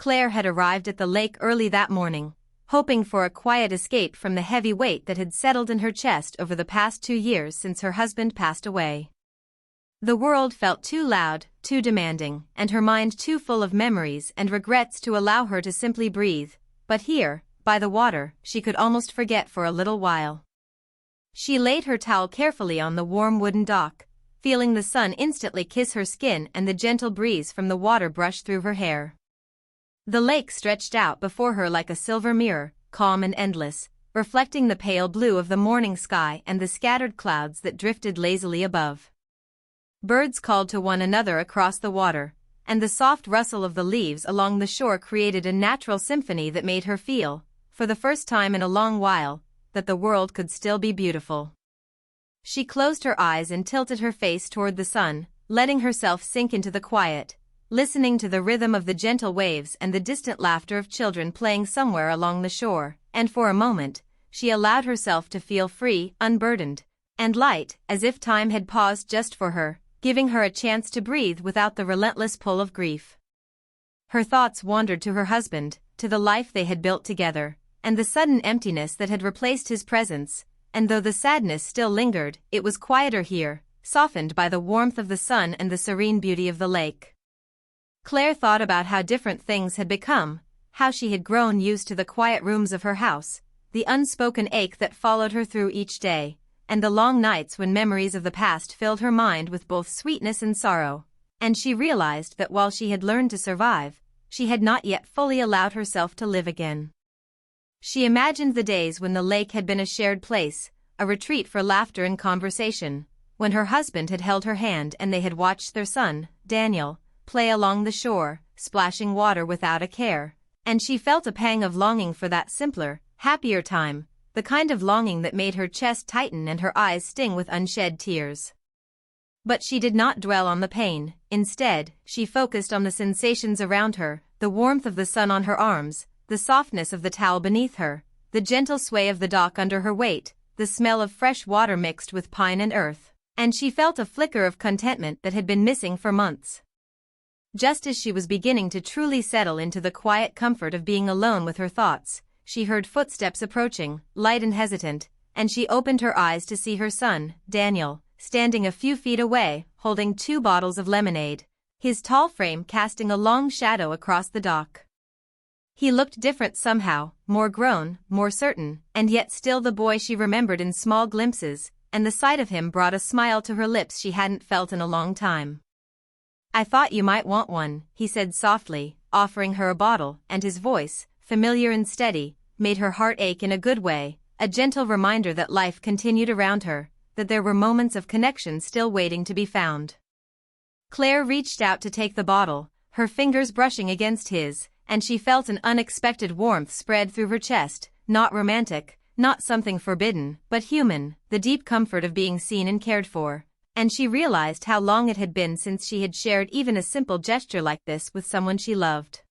Claire had arrived at the lake early that morning, hoping for a quiet escape from the heavy weight that had settled in her chest over the past 2 years since her husband passed away. The world felt too loud, too demanding, and her mind too full of memories and regrets to allow her to simply breathe, but here, by the water, she could almost forget for a little while. She laid her towel carefully on the warm wooden dock, feeling the sun instantly kiss her skin and the gentle breeze from the water brush through her hair. The lake stretched out before her like a silver mirror, calm and endless, reflecting the pale blue of the morning sky and the scattered clouds that drifted lazily above. Birds called to one another across the water, and the soft rustle of the leaves along the shore created a natural symphony that made her feel, for the first time in a long while, that the world could still be beautiful. She closed her eyes and tilted her face toward the sun, letting herself sink into the quiet, listening to the rhythm of the gentle waves and the distant laughter of children playing somewhere along the shore, and for a moment, she allowed herself to feel free, unburdened, and light, as if time had paused just for her, giving her a chance to breathe without the relentless pull of grief. Her thoughts wandered to her husband, to the life they had built together, and the sudden emptiness that had replaced his presence, and though the sadness still lingered, it was quieter here, softened by the warmth of the sun and the serene beauty of the lake. Claire thought about how different things had become, how she had grown used to the quiet rooms of her house, the unspoken ache that followed her through each day, and the long nights when memories of the past filled her mind with both sweetness and sorrow, and she realized that while she had learned to survive, she had not yet fully allowed herself to live again. She imagined the days when the lake had been a shared place, a retreat for laughter and conversation, when her husband had held her hand and they had watched their son, Daniel, play along the shore, splashing water without a care, and she felt a pang of longing for that simpler, happier time, the kind of longing that made her chest tighten and her eyes sting with unshed tears. But she did not dwell on the pain. Instead, she focused on the sensations around her, the warmth of the sun on her arms, the softness of the towel beneath her, the gentle sway of the dock under her weight, the smell of fresh water mixed with pine and earth, and she felt a flicker of contentment that had been missing for months. Just as she was beginning to truly settle into the quiet comfort of being alone with her thoughts, she heard footsteps approaching, light and hesitant, and she opened her eyes to see her son, Daniel, standing a few feet away, holding 2 bottles of lemonade, his tall frame casting a long shadow across the dock. He looked different somehow, more grown, more certain, and yet still the boy she remembered in small glimpses, and the sight of him brought a smile to her lips she hadn't felt in a long time. "I thought you might want one," he said softly, offering her a bottle, and his voice, familiar and steady, made her heart ache in a good way, a gentle reminder that life continued around her, that there were moments of connection still waiting to be found. Claire reached out to take the bottle, her fingers brushing against his, and she felt an unexpected warmth spread through her chest, not romantic, not something forbidden, but human, the deep comfort of being seen and cared for, and she realized how long it had been since she had shared even a simple gesture like this with someone she loved.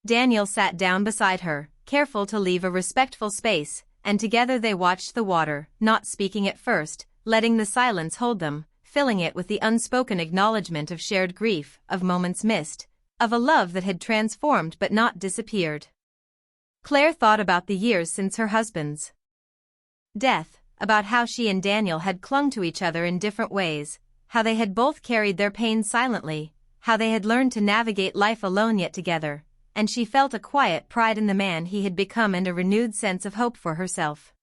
Daniel sat down beside her, careful to leave a respectful space, and together they watched the water, not speaking at first, letting the silence hold them, filling it with the unspoken acknowledgement of shared grief, of moments missed, of a love that had transformed but not disappeared. Claire thought about the years since her husband's death, about how she and Daniel had clung to each other in different ways, how they had both carried their pain silently, how they had learned to navigate life alone yet together, and she felt a quiet pride in the man he had become and a renewed sense of hope for herself.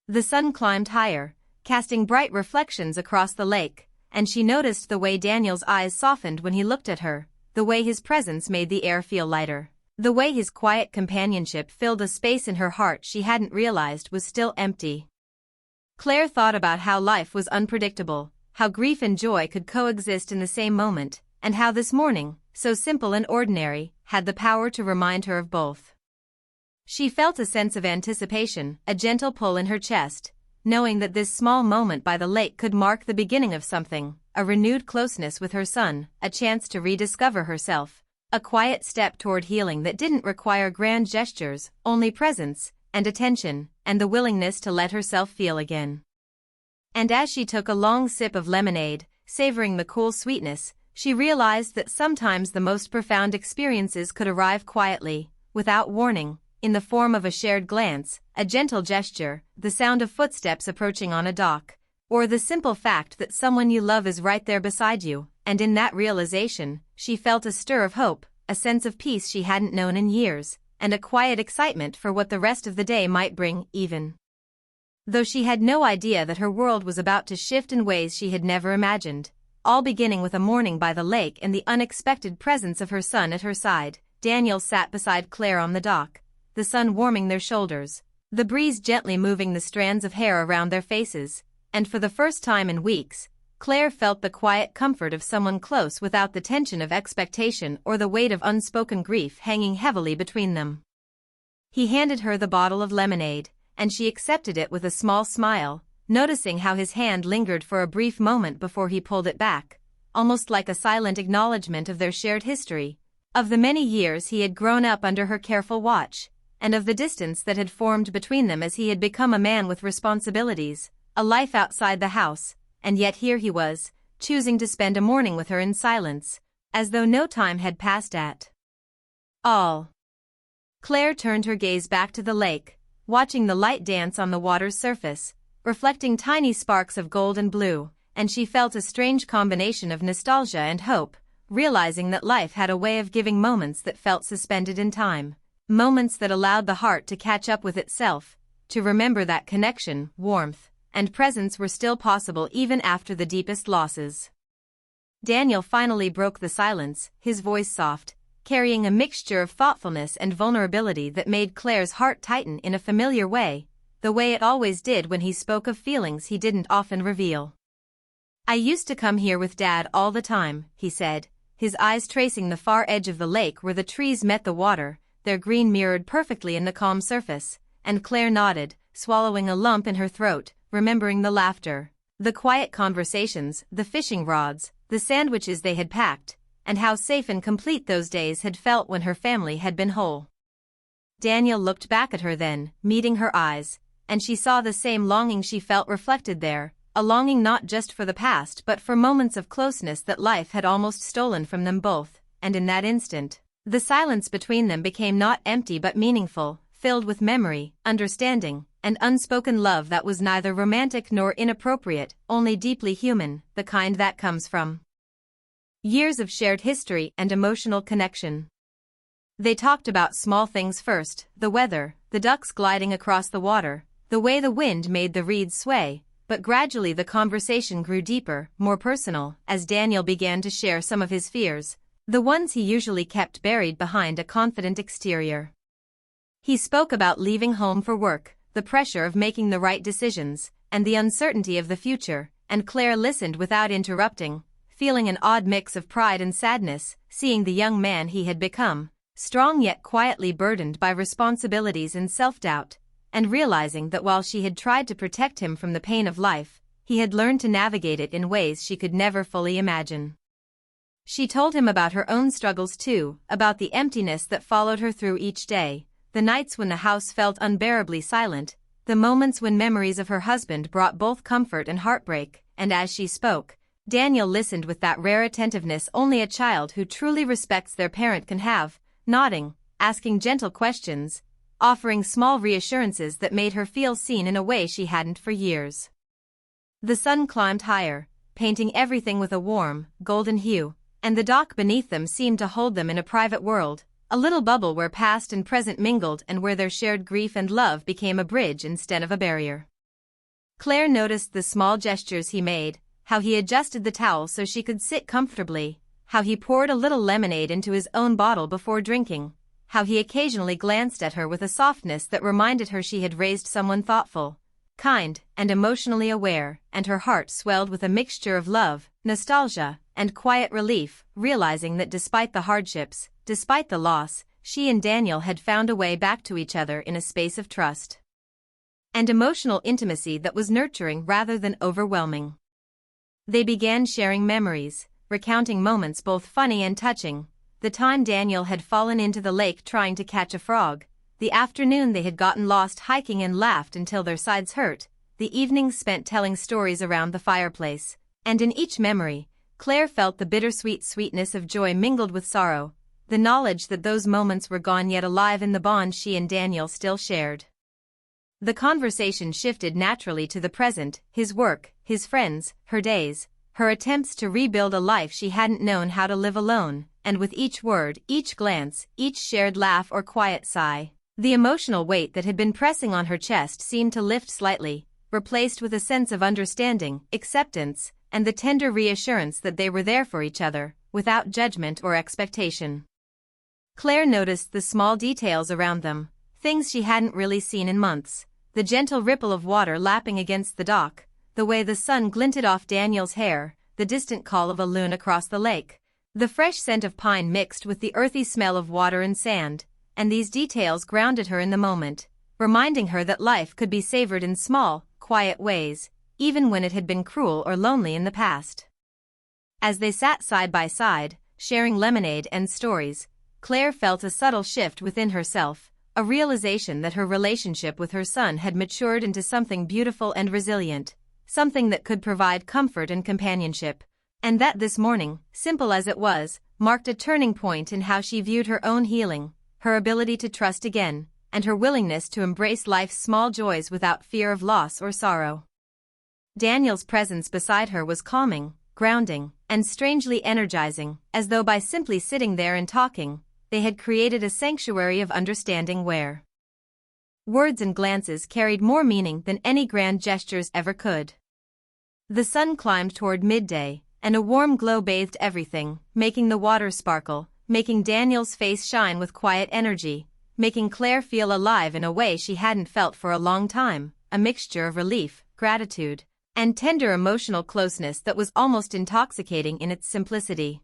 The sun climbed higher, casting bright reflections across the lake, and she noticed the way Daniel's eyes softened when he looked at her, the way his presence made the air feel lighter, the way his quiet companionship filled a space in her heart she hadn't realized was still empty. Claire thought about how life was unpredictable, how grief and joy could coexist in the same moment, and how this morning, so simple and ordinary, had the power to remind her of both. She felt a sense of anticipation, a gentle pull in her chest, knowing that this small moment by the lake could mark the beginning of something, a renewed closeness with her son, a chance to rediscover herself, a quiet step toward healing that didn't require grand gestures, only presence, and attention, and the willingness to let herself feel again. And as she took a long sip of lemonade, savoring the cool sweetness, she realized that sometimes the most profound experiences could arrive quietly, without warning, in the form of a shared glance, a gentle gesture, the sound of footsteps approaching on a dock, or the simple fact that someone you love is right there beside you, and in that realization, she felt a stir of hope, a sense of peace she hadn't known in years, and a quiet excitement for what the rest of the day might bring, even though she had no idea that her world was about to shift in ways she had never imagined. All beginning with a morning by the lake and the unexpected presence of her son at her side. Daniel sat beside Claire on the dock, the sun warming their shoulders, the breeze gently moving the strands of hair around their faces, and for the first time in weeks, Claire felt the quiet comfort of someone close without the tension of expectation or the weight of unspoken grief hanging heavily between them. He handed her the bottle of lemonade, and she accepted it with a small smile, noticing how his hand lingered for a brief moment before he pulled it back, almost like a silent acknowledgement of their shared history, of the many years he had grown up under her careful watch, and of the distance that had formed between them as he had become a man with responsibilities, a life outside the house, and yet here he was, choosing to spend a morning with her in silence, as though no time had passed at all. Claire turned her gaze back to the lake, watching the light dance on the water's surface, reflecting tiny sparks of gold and blue, and she felt a strange combination of nostalgia and hope, realizing that life had a way of giving moments that felt suspended in time, moments that allowed the heart to catch up with itself, to remember that connection, warmth, and presence were still possible even after the deepest losses. Daniel finally broke the silence, his voice soft, carrying a mixture of thoughtfulness and vulnerability that made Claire's heart tighten in a familiar way, the way it always did when he spoke of feelings he didn't often reveal. "I used to come here with Dad all the time," he said, his eyes tracing the far edge of the lake where the trees met the water, their green mirrored perfectly in the calm surface, and Claire nodded, swallowing a lump in her throat, remembering the laughter, the quiet conversations, the fishing rods, the sandwiches they had packed, and how safe and complete those days had felt when her family had been whole. Daniel looked back at her then, meeting her eyes, and she saw the same longing she felt reflected there, a longing not just for the past but for moments of closeness that life had almost stolen from them both, and in that instant, the silence between them became not empty but meaningful, filled with memory, understanding, and unspoken love that was neither romantic nor inappropriate, only deeply human, the kind that comes from years of shared history and emotional connection. They talked about small things first, the weather, the ducks gliding across the water, the way the wind made the reeds sway, but gradually the conversation grew deeper, more personal, as Daniel began to share some of his fears, the ones he usually kept buried behind a confident exterior. He spoke about leaving home for work, the pressure of making the right decisions, and the uncertainty of the future, and Claire listened without interrupting, feeling an odd mix of pride and sadness, seeing the young man he had become, strong yet quietly burdened by responsibilities and self-doubt, and realizing that while she had tried to protect him from the pain of life, he had learned to navigate it in ways she could never fully imagine. She told him about her own struggles too, about the emptiness that followed her through each day, the nights when the house felt unbearably silent, the moments when memories of her husband brought both comfort and heartbreak, and as she spoke, Daniel listened with that rare attentiveness only a child who truly respects their parent can have, nodding, asking gentle questions, offering small reassurances that made her feel seen in a way she hadn't for years. The sun climbed higher, painting everything with a warm, golden hue, and the dock beneath them seemed to hold them in a private world, a little bubble where past and present mingled and where their shared grief and love became a bridge instead of a barrier. Claire noticed the small gestures he made, how he adjusted the towel so she could sit comfortably, how he poured a little lemonade into his own bottle before drinking, how he occasionally glanced at her with a softness that reminded her she had raised someone thoughtful, kind, and emotionally aware, and her heart swelled with a mixture of love, nostalgia, and quiet relief, realizing that despite the hardships, despite the loss, she and Daniel had found a way back to each other in a space of trust and emotional intimacy that was nurturing rather than overwhelming. They began sharing memories, recounting moments both funny and touching, the time Daniel had fallen into the lake trying to catch a frog, the afternoon they had gotten lost hiking and laughed until their sides hurt, the evenings spent telling stories around the fireplace, and in each memory, Claire felt the bittersweet sweetness of joy mingled with sorrow, the knowledge that those moments were gone yet alive in the bond she and Daniel still shared. The conversation shifted naturally to the present, his work, his friends, her days, her attempts to rebuild a life she hadn't known how to live alone, and with each word, each glance, each shared laugh or quiet sigh, the emotional weight that had been pressing on her chest seemed to lift slightly, replaced with a sense of understanding, acceptance, and the tender reassurance that they were there for each other, without judgment or expectation. Claire noticed the small details around them, things she hadn't really seen in months. The gentle ripple of water lapping against the dock, the way the sun glinted off Daniel's hair, the distant call of a loon across the lake, the fresh scent of pine mixed with the earthy smell of water and sand, and these details grounded her in the moment, reminding her that life could be savored in small, quiet ways, even when it had been cruel or lonely in the past. As they sat side by side, sharing lemonade and stories, Claire felt a subtle shift within herself, a realization that her relationship with her son had matured into something beautiful and resilient, something that could provide comfort and companionship, and that this morning, simple as it was, marked a turning point in how she viewed her own healing, her ability to trust again, and her willingness to embrace life's small joys without fear of loss or sorrow. Daniel's presence beside her was calming, grounding, and strangely energizing, as though by simply sitting there and talking, they had created a sanctuary of understanding where words and glances carried more meaning than any grand gestures ever could. The sun climbed toward midday, and a warm glow bathed everything, making the water sparkle, making Daniel's face shine with quiet energy, making Claire feel alive in a way she hadn't felt for a long time, a mixture of relief, gratitude, and tender emotional closeness that was almost intoxicating in its simplicity.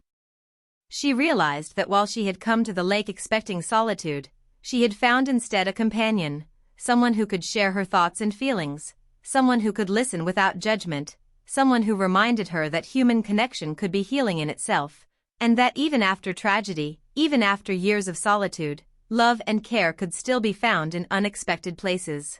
She realized that while she had come to the lake expecting solitude, she had found instead a companion, someone who could share her thoughts and feelings, someone who could listen without judgment, someone who reminded her that human connection could be healing in itself, and that even after tragedy, even after years of solitude, love and care could still be found in unexpected places.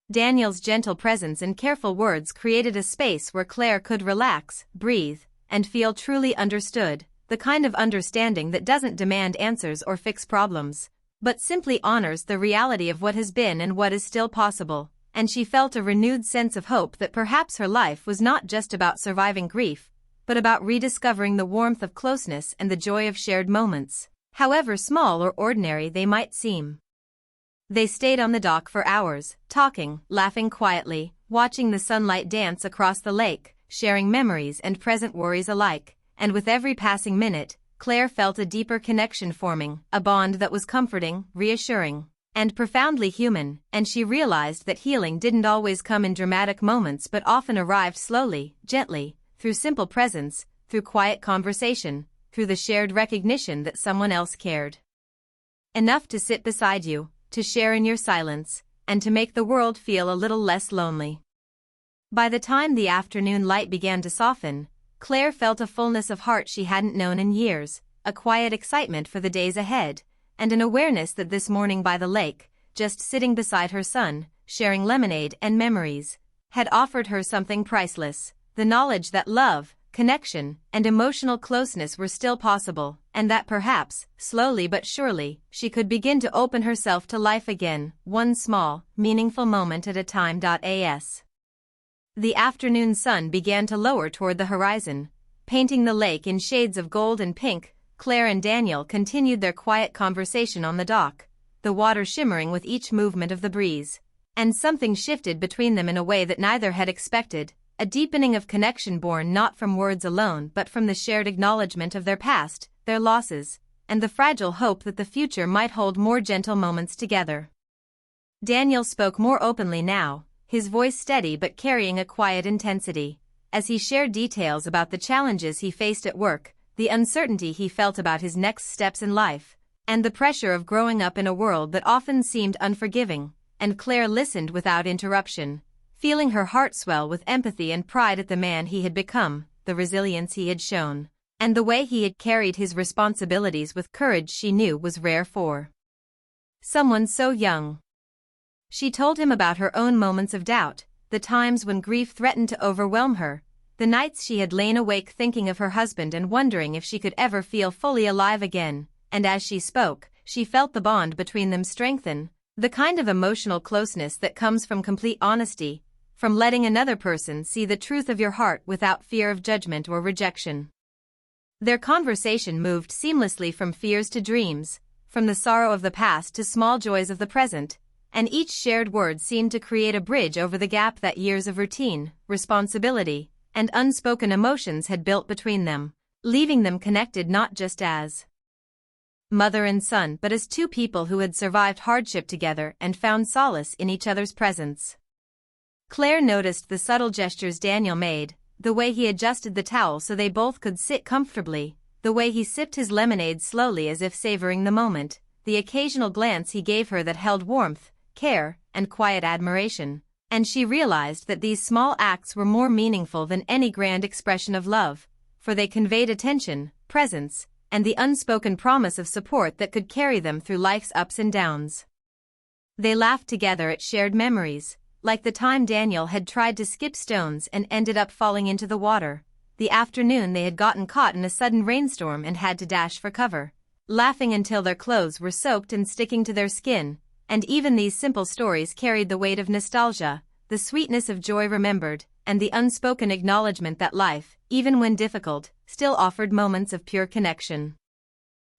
Daniel's gentle presence and careful words created a space where Claire could relax, breathe, and feel truly understood. The kind of understanding that doesn't demand answers or fix problems, but simply honors the reality of what has been and what is still possible, and she felt a renewed sense of hope that perhaps her life was not just about surviving grief, but about rediscovering the warmth of closeness and the joy of shared moments, however small or ordinary they might seem. They stayed on the dock for hours, talking, laughing quietly, watching the sunlight dance across the lake, sharing memories and present worries alike. And with every passing minute, Claire felt a deeper connection forming, a bond that was comforting, reassuring, and profoundly human, and she realized that healing didn't always come in dramatic moments but often arrived slowly, gently, through simple presence, through quiet conversation, through the shared recognition that someone else cared enough to sit beside you, to share in your silence, and to make the world feel a little less lonely. By the time the afternoon light began to soften, Claire felt a fullness of heart she hadn't known in years, a quiet excitement for the days ahead, and an awareness that this morning by the lake, just sitting beside her son, sharing lemonade and memories, had offered her something priceless, the knowledge that love, connection, and emotional closeness were still possible, and that perhaps, slowly but surely, she could begin to open herself to life again, one small, meaningful moment at a time. As the afternoon sun began to lower toward the horizon, painting the lake in shades of gold and pink, Claire and Daniel continued their quiet conversation on the dock, the water shimmering with each movement of the breeze. And something shifted between them in a way that neither had expected, a deepening of connection born not from words alone but from the shared acknowledgement of their past, their losses, and the fragile hope that the future might hold more gentle moments together. Daniel spoke more openly now, his voice steady but carrying a quiet intensity, as he shared details about the challenges he faced at work, the uncertainty he felt about his next steps in life, and the pressure of growing up in a world that often seemed unforgiving, and Claire listened without interruption, feeling her heart swell with empathy and pride at the man he had become, the resilience he had shown, and the way he had carried his responsibilities with courage she knew was rare for someone so young. She told him about her own moments of doubt, the times when grief threatened to overwhelm her, the nights she had lain awake thinking of her husband and wondering if she could ever feel fully alive again, and as she spoke, she felt the bond between them strengthen, the kind of emotional closeness that comes from complete honesty, from letting another person see the truth of your heart without fear of judgment or rejection. Their conversation moved seamlessly from fears to dreams, from the sorrow of the past to small joys of the present, and each shared word seemed to create a bridge over the gap that years of routine, responsibility, and unspoken emotions had built between them, leaving them connected not just as mother and son but as two people who had survived hardship together and found solace in each other's presence. Claire noticed the subtle gestures Daniel made, the way he adjusted the towel so they both could sit comfortably, the way he sipped his lemonade slowly as if savoring the moment, the occasional glance he gave her that held warmth, care, and quiet admiration, and she realized that these small acts were more meaningful than any grand expression of love, for they conveyed attention, presence, and the unspoken promise of support that could carry them through life's ups and downs. They laughed together at shared memories, like the time Daniel had tried to skip stones and ended up falling into the water, the afternoon they had gotten caught in a sudden rainstorm and had to dash for cover, laughing until their clothes were soaked and sticking to their skin, and even these simple stories carried the weight of nostalgia, the sweetness of joy remembered, and the unspoken acknowledgement that life, even when difficult, still offered moments of pure connection.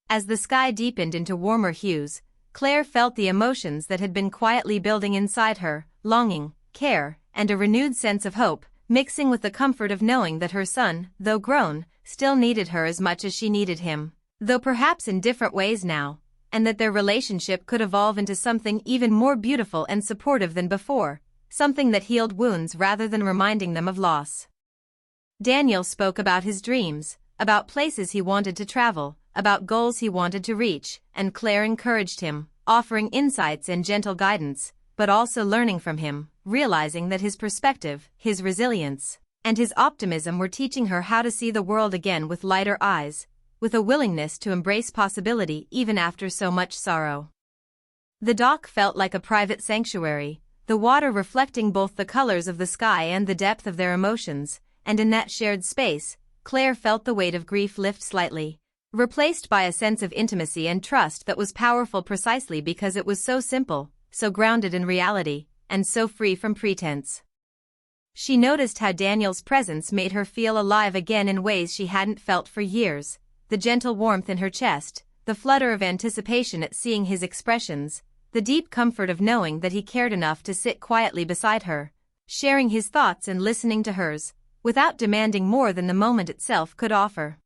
As the sky deepened into warmer hues, Claire felt the emotions that had been quietly building inside her, longing, care, and a renewed sense of hope, mixing with the comfort of knowing that her son, though grown, still needed her as much as she needed him, though perhaps in different ways now, and that their relationship could evolve into something even more beautiful and supportive than before, something that healed wounds rather than reminding them of loss. Daniel spoke about his dreams, about places he wanted to travel, about goals he wanted to reach, and Claire encouraged him, offering insights and gentle guidance, but also learning from him, realizing that his perspective, his resilience, and his optimism were teaching her how to see the world again with lighter eyes, with a willingness to embrace possibility even after so much sorrow. The dock felt like a private sanctuary, the water reflecting both the colors of the sky and the depth of their emotions, and in that shared space, Claire felt the weight of grief lift slightly, replaced by a sense of intimacy and trust that was powerful precisely because it was so simple, so grounded in reality, and so free from pretense. She noticed how Daniel's presence made her feel alive again in ways she hadn't felt for years, the gentle warmth in her chest, the flutter of anticipation at seeing his expressions, the deep comfort of knowing that he cared enough to sit quietly beside her, sharing his thoughts and listening to hers, without demanding more than the moment itself could offer.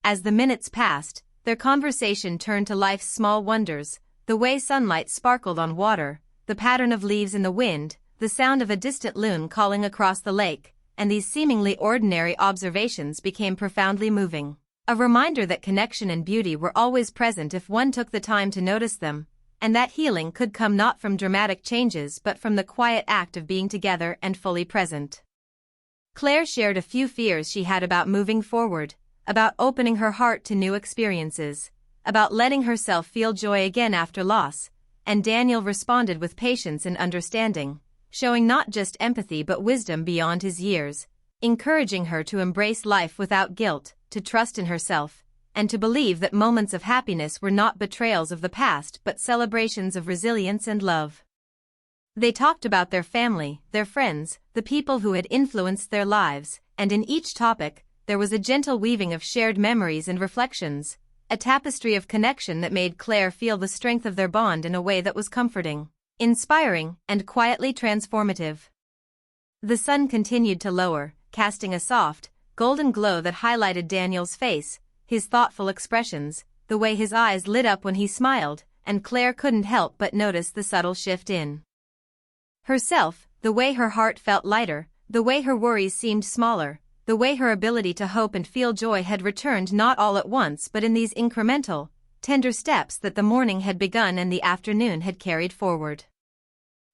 As the minutes passed, their conversation turned to life's small wonders, the way sunlight sparkled on water, the pattern of leaves in the wind, the sound of a distant loon calling across the lake, and these seemingly ordinary observations became profoundly moving, a reminder that connection and beauty were always present if one took the time to notice them, and that healing could come not from dramatic changes but from the quiet act of being together and fully present. Claire shared a few fears she had about moving forward, about opening her heart to new experiences, about letting herself feel joy again after loss, and Daniel responded with patience and understanding, showing not just empathy but wisdom beyond his years, encouraging her to embrace life without guilt, to trust in herself, and to believe that moments of happiness were not betrayals of the past but celebrations of resilience and love. They talked about their family, their friends, the people who had influenced their lives, and in each topic, there was a gentle weaving of shared memories and reflections, a tapestry of connection that made Claire feel the strength of their bond in a way that was comforting, inspiring, and quietly transformative. The sun continued to lower, casting a soft, golden glow that highlighted Daniel's face, his thoughtful expressions, the way his eyes lit up when he smiled, and Claire couldn't help but notice the subtle shift in herself, the way her heart felt lighter, the way her worries seemed smaller, the way her ability to hope and feel joy had returned not all at once but in these incremental, tender steps that the morning had begun and the afternoon had carried forward.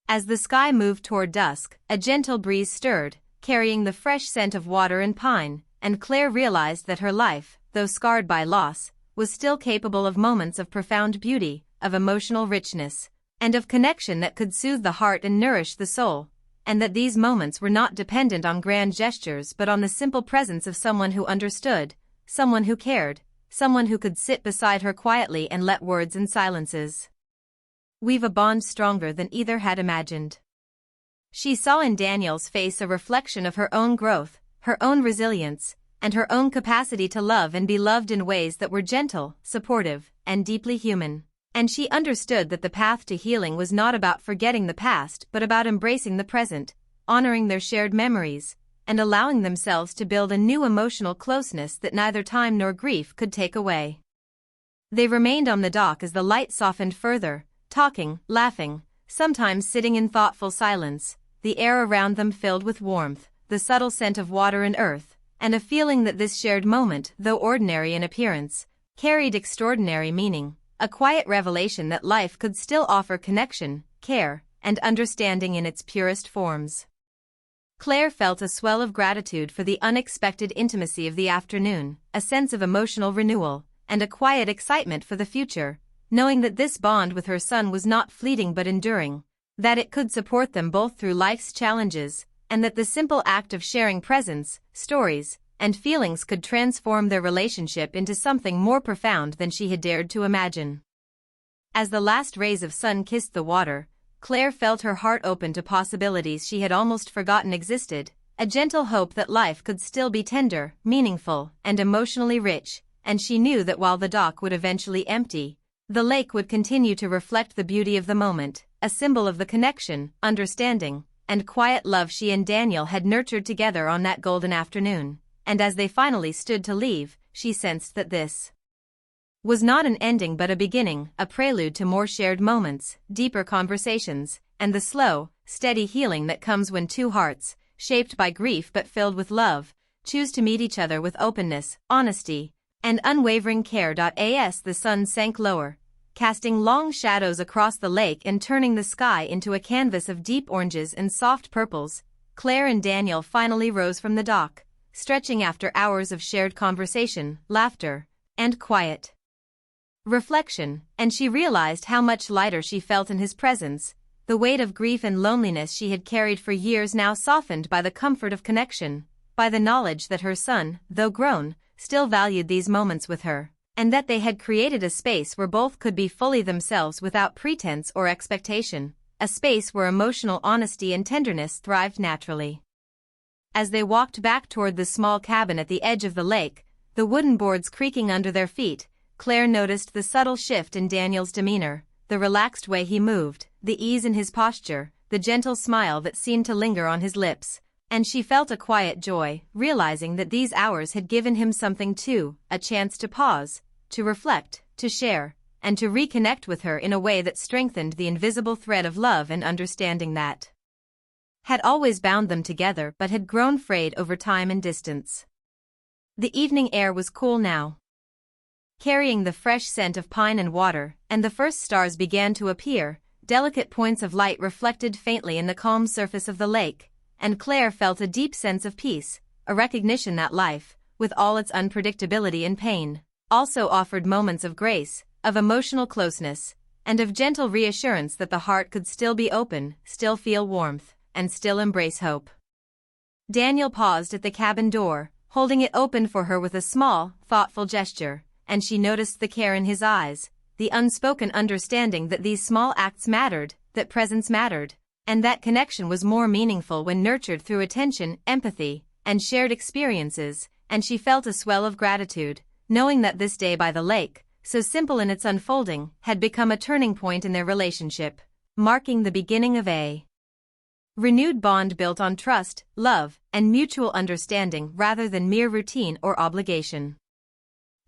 As the sky moved toward dusk, a gentle breeze stirred, carrying the fresh scent of water and pine, and Claire realized that her life, though scarred by loss, was still capable of moments of profound beauty, of emotional richness, and of connection that could soothe the heart and nourish the soul. and that these moments were not dependent on grand gestures but on the simple presence of someone who understood, someone who cared, someone who could sit beside her quietly and let words and silences weave a bond stronger than either had imagined. She saw in Daniel's face a reflection of her own growth, her own resilience, and her own capacity to love and be loved in ways that were gentle, supportive, and deeply human. And she understood that the path to healing was not about forgetting the past but about embracing the present, honoring their shared memories, and allowing themselves to build a new emotional closeness that neither time nor grief could take away. They remained on the dock as the light softened further, talking, laughing, sometimes sitting in thoughtful silence, the air around them filled with warmth, the subtle scent of water and earth, and a feeling that this shared moment, though ordinary in appearance, carried extraordinary meaning, a quiet revelation that life could still offer connection, care, and understanding in its purest forms. Claire felt a swell of gratitude for the unexpected intimacy of the afternoon, a sense of emotional renewal, and a quiet excitement for the future, knowing that this bond with her son was not fleeting but enduring, that it could support them both through life's challenges, and that the simple act of sharing presence, stories, and feelings could transform their relationship into something more profound than she had dared to imagine. As the last rays of sun kissed the water, Claire felt her heart open to possibilities she had almost forgotten existed, a gentle hope that life could still be tender, meaningful, and emotionally rich, and she knew that while the dock would eventually empty, the lake would continue to reflect the beauty of the moment, a symbol of the connection, understanding, and quiet love she and Daniel had nurtured together on that golden afternoon. And as they finally stood to leave, she sensed that this was not an ending but a beginning, a prelude to more shared moments, deeper conversations, and the slow, steady healing that comes when two hearts, shaped by grief but filled with love, choose to meet each other with openness, honesty, and unwavering care. As the sun sank lower, casting long shadows across the lake and turning the sky into a canvas of deep oranges and soft purples, Claire and Daniel finally rose from the dock, stretching after hours of shared conversation, laughter, and quiet reflection, and she realized how much lighter she felt in his presence, the weight of grief and loneliness she had carried for years now softened by the comfort of connection, by the knowledge that her son, though grown, still valued these moments with her, and that they had created a space where both could be fully themselves without pretense or expectation, a space where emotional honesty and tenderness thrived naturally. As they walked back toward the small cabin at the edge of the lake, the wooden boards creaking under their feet, Claire noticed the subtle shift in Daniel's demeanor, the relaxed way he moved, the ease in his posture, the gentle smile that seemed to linger on his lips, and she felt a quiet joy, realizing that these hours had given him something too, a chance to pause, to reflect, to share, and to reconnect with her in a way that strengthened the invisible thread of love and understanding that had always bound them together but had grown frayed over time and distance. The evening air was cool now, carrying the fresh scent of pine and water, and the first stars began to appear, delicate points of light reflected faintly in the calm surface of the lake, and Claire felt a deep sense of peace, a recognition that life, with all its unpredictability and pain, also offered moments of grace, of emotional closeness, and of gentle reassurance that the heart could still be open, still feel warmth, and still embrace hope. Daniel paused at the cabin door, holding it open for her with a small, thoughtful gesture, and she noticed the care in his eyes, the unspoken understanding that these small acts mattered, that presence mattered, and that connection was more meaningful when nurtured through attention, empathy, and shared experiences, and she felt a swell of gratitude, knowing that this day by the lake, so simple in its unfolding, had become a turning point in their relationship, marking the beginning of a renewed bond built on trust, love, and mutual understanding rather than mere routine or obligation.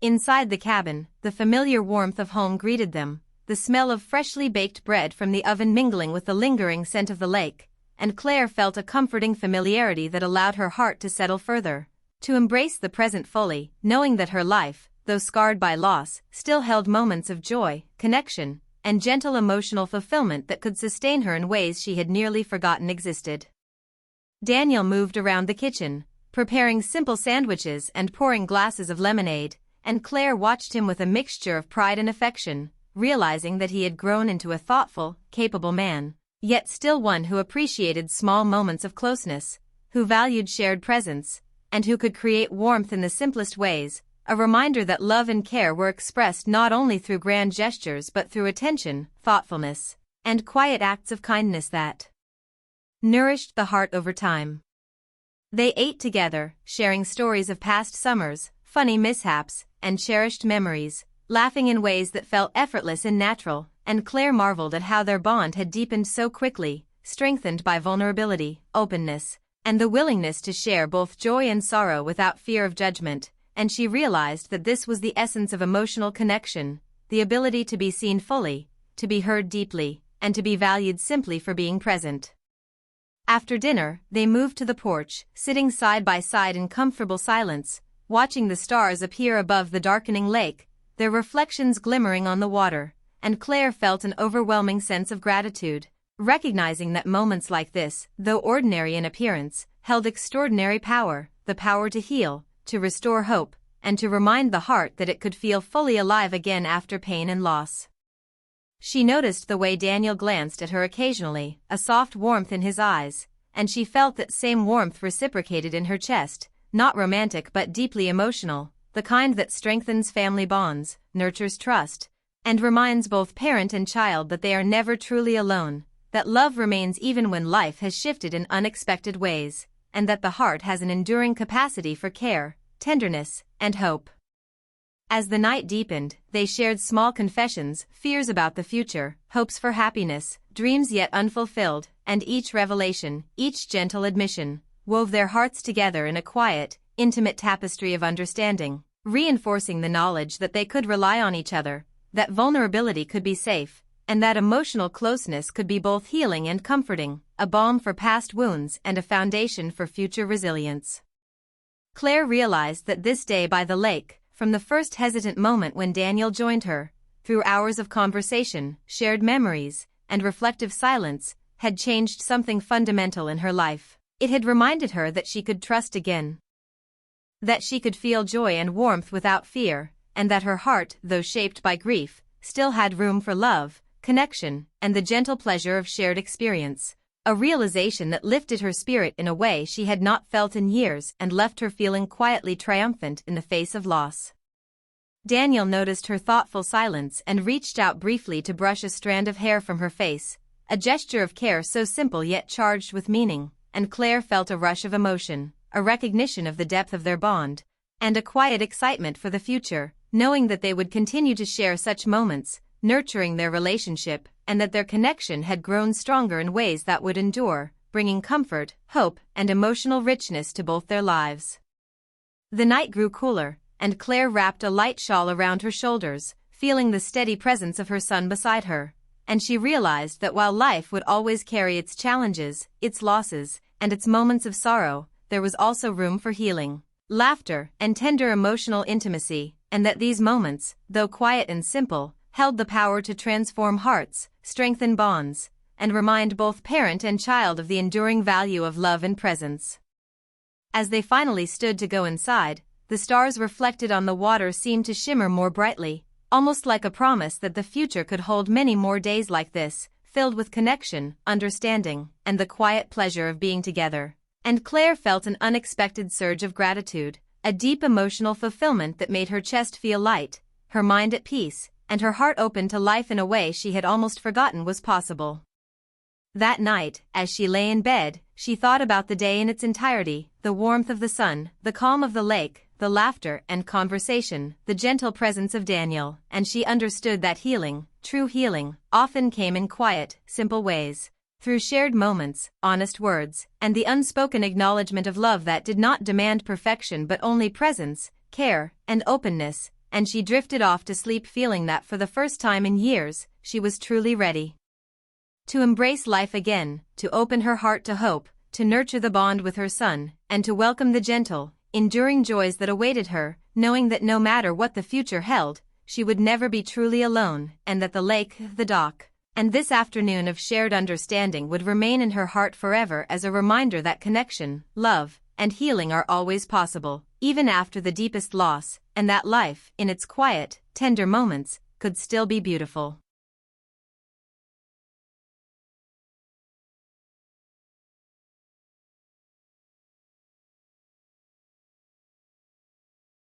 Inside the cabin, the familiar warmth of home greeted them, the smell of freshly baked bread from the oven mingling with the lingering scent of the lake, and Claire felt a comforting familiarity that allowed her heart to settle further, to embrace the present fully, knowing that her life, though scarred by loss, still held moments of joy, connection, and gentle emotional fulfillment that could sustain her in ways she had nearly forgotten existed. Daniel moved around the kitchen, preparing simple sandwiches and pouring glasses of lemonade, and Claire watched him with a mixture of pride and affection, realizing that he had grown into a thoughtful, capable man, yet still one who appreciated small moments of closeness, who valued shared presence, and who could create warmth in the simplest ways, a reminder that love and care were expressed not only through grand gestures but through attention, thoughtfulness, and quiet acts of kindness that nourished the heart over time. They ate together, sharing stories of past summers, funny mishaps, and cherished memories, laughing in ways that felt effortless and natural, and Claire marveled at how their bond had deepened so quickly, strengthened by vulnerability, openness, and the willingness to share both joy and sorrow without fear of judgment, and she realized that this was the essence of emotional connection, the ability to be seen fully, to be heard deeply, and to be valued simply for being present. After dinner, they moved to the porch, sitting side by side in comfortable silence, watching the stars appear above the darkening lake, their reflections glimmering on the water, and Claire felt an overwhelming sense of gratitude, recognizing that moments like this, though ordinary in appearance, held extraordinary power, the power to heal, to restore hope, and to remind the heart that it could feel fully alive again after pain and loss. She noticed the way Daniel glanced at her occasionally, a soft warmth in his eyes, and she felt that same warmth reciprocated in her chest, not romantic but deeply emotional, the kind that strengthens family bonds, nurtures trust, and reminds both parent and child that they are never truly alone, that love remains even when life has shifted in unexpected ways, and that the heart has an enduring capacity for care, tenderness, and hope. As the night deepened, they shared small confessions, fears about the future, hopes for happiness, dreams yet unfulfilled, and each revelation, each gentle admission, wove their hearts together in a quiet, intimate tapestry of understanding, reinforcing the knowledge that they could rely on each other, that vulnerability could be safe, and that emotional closeness could be both healing and comforting, a balm for past wounds and a foundation for future resilience. Claire realized that this day by the lake, from the first hesitant moment when Daniel joined her, through hours of conversation, shared memories, and reflective silence, had changed something fundamental in her life. It had reminded her that she could trust again, that she could feel joy and warmth without fear, and that her heart, though shaped by grief, still had room for love, connection, and the gentle pleasure of shared experience. A realization that lifted her spirit in a way she had not felt in years and left her feeling quietly triumphant in the face of loss. Daniel noticed her thoughtful silence and reached out briefly to brush a strand of hair from her face, a gesture of care so simple yet charged with meaning, and Claire felt a rush of emotion, a recognition of the depth of their bond, and a quiet excitement for the future, knowing that they would continue to share such moments, nurturing their relationship, and that their connection had grown stronger in ways that would endure, bringing comfort, hope, and emotional richness to both their lives. The night grew cooler, and Claire wrapped a light shawl around her shoulders, feeling the steady presence of her son beside her, and she realized that while life would always carry its challenges, its losses, and its moments of sorrow, there was also room for healing, laughter, and tender emotional intimacy, and that these moments, though quiet and simple, held the power to transform hearts, strengthen bonds, and remind both parent and child of the enduring value of love and presence. As they finally stood to go inside, the stars reflected on the water seemed to shimmer more brightly, almost like a promise that the future could hold many more days like this, filled with connection, understanding, and the quiet pleasure of being together. And Claire felt an unexpected surge of gratitude, a deep emotional fulfillment that made her chest feel light, her mind at peace, and her heart open to life in a way she had almost forgotten was possible. That night, as she lay in bed, she thought about the day in its entirety, the warmth of the sun, the calm of the lake, the laughter and conversation, the gentle presence of Daniel, and she understood that healing, true healing, often came in quiet, simple ways, through shared moments, honest words, and the unspoken acknowledgement of love that did not demand perfection but only presence, care, and openness, and she drifted off to sleep feeling that for the first time in years, she was truly ready to embrace life again, to open her heart to hope, to nurture the bond with her son, and to welcome the gentle, enduring joys that awaited her, knowing that no matter what the future held, she would never be truly alone, and that the lake, the dock, and this afternoon of shared understanding would remain in her heart forever as a reminder that connection, love, and healing are always possible, even after the deepest loss, and that life, in its quiet, tender moments, could still be beautiful.